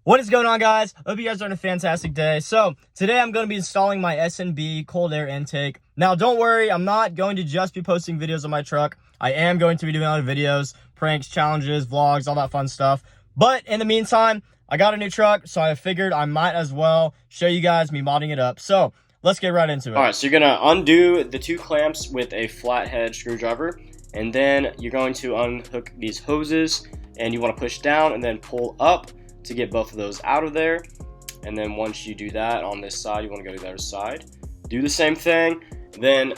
What is going on, guys? Hope you guys are having a fantastic day. So today I'm going to be installing my S&B Cold Air Intake. Now don't worry, I'm not going to just be posting videos of my truck. I am going to be doing other videos, pranks, challenges, vlogs, all that fun stuff. But in the meantime, I got a new truck, so I figured I might as well show you guys me modding it up. So let's get right into it. All right, so you're going to undo the two clamps with a flathead screwdriver, and then you're going to unhook these hoses, and you want to push down and then pull up to get both of those out of there. And then once you do that on this side, you want to go to the other side, do the same thing. Then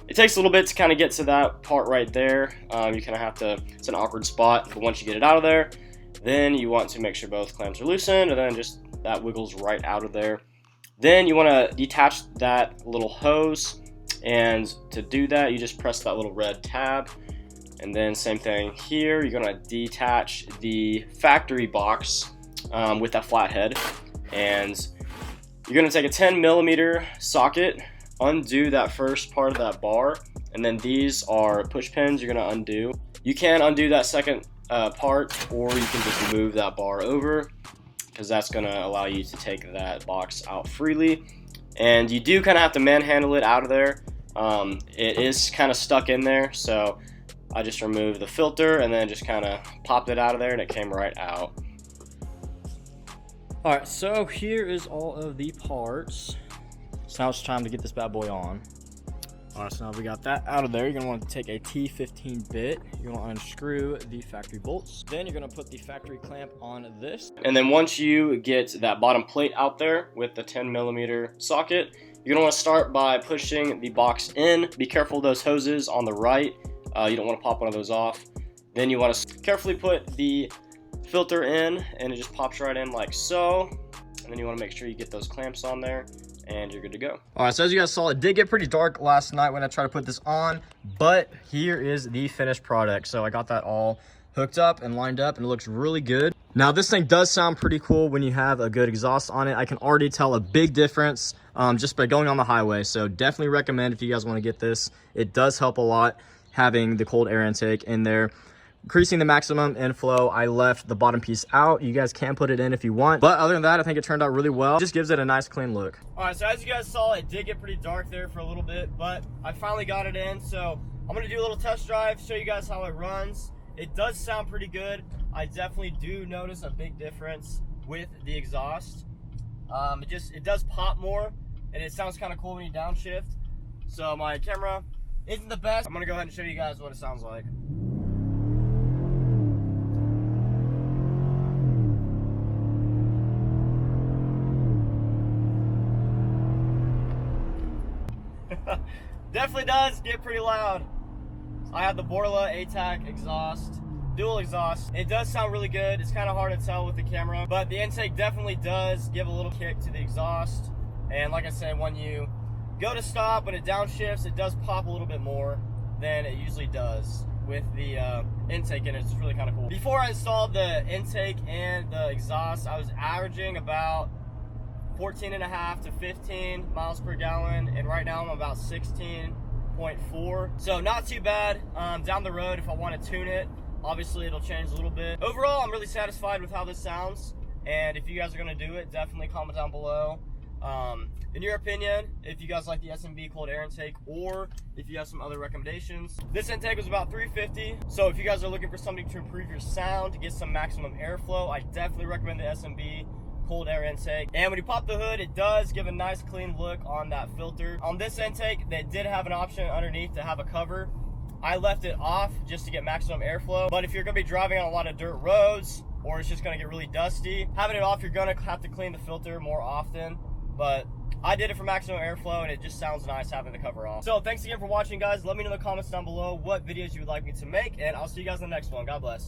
it takes a little bit to kind of get to that part right there. You kind of have to, it's an awkward spot, but once you get it out of there, then you want to make sure both clamps are loosened, and then just that wiggles right out of there. Then you want to detach that little hose, and to do that you just press that little red tab. And then same thing here, you're gonna detach the factory box with that flathead, and you're gonna take a 10mm socket, undo that first part of that bar, and then these are push pins you're gonna undo. You can undo that second part, or you can just move that bar over, because that's gonna allow you to take that box out freely. And you do kind of have to manhandle it out of there. It is kind of stuck in there, so I just removed the filter and then just kind of popped it out of there, and it came right out. All right, so here is all of the parts. So now it's time to get this bad boy on. All right, so now we got that out of there. You're gonna want to take a T15 bit. You're gonna unscrew the factory bolts. Then you're gonna put the factory clamp on this. And then once you get that bottom plate out there with the 10mm socket, you're gonna want to start by pushing the box in. Be careful of those hoses on the right. You don't want to pop one of those off. Then you want to carefully put the filter in, and it just pops right in like so. And then you want to make sure you get those clamps on there, and you're good to go. All right, so as you guys saw, it did get pretty dark last night when I tried to put this on, but here is the finished product. So I got that all hooked up and lined up, and it looks really good. Now this thing does sound pretty cool when you have a good exhaust on it. I can already tell a big difference just by going on the highway. So definitely recommend if you guys want to get this. It does help a lot having the cold air intake in there. Increasing the maximum inflow, I left the bottom piece out. You guys can put it in if you want, but other than that, I think it turned out really well. It just gives it a nice clean look. All right, so as you guys saw, it did get pretty dark there for a little bit, but I finally got it in. So I'm gonna do a little test drive, show you guys how it runs. It does sound pretty good. I definitely do notice a big difference with the exhaust. It does pop more, and it sounds kind of cool when you downshift. So my camera isn't the best. I'm gonna go ahead and show you guys what it sounds like. Definitely does get pretty loud. I have the Borla ATAC exhaust, dual exhaust. It does sound really good. It's kind of hard to tell with the camera, but the intake definitely does give a little kick to the exhaust. And like I said, when you go to stop, when it downshifts, it does pop a little bit more than it usually does with the intake, and it's really kind of cool. Before I installed the intake and the exhaust, I was averaging about 14.5 to 15 miles per gallon, and right now I'm about 16.4. So not too bad. Down the road, if I want to tune it, obviously it'll change a little bit. Overall, I'm really satisfied with how this sounds, and if you guys are going to do it, definitely comment down below in your opinion, if you guys like the S&B Cold Air Intake, or if you have some other recommendations. This intake was about $350, so if you guys are looking for something to improve your sound, to get some maximum airflow, I definitely recommend the S&B Cold Air Intake. And when you pop the hood, it does give a nice clean look on that filter. On this intake, they did have an option underneath to have a cover. I left it off just to get maximum airflow, but if you're going to be driving on a lot of dirt roads, or it's just going to get really dusty, having it off, you're going to have to clean the filter more often. But I did it for maximum airflow, and it just sounds nice having the cover off. So thanks again for watching, guys. Let me know in the comments down below what videos you would like me to make, and I'll see you guys in the next one. God bless.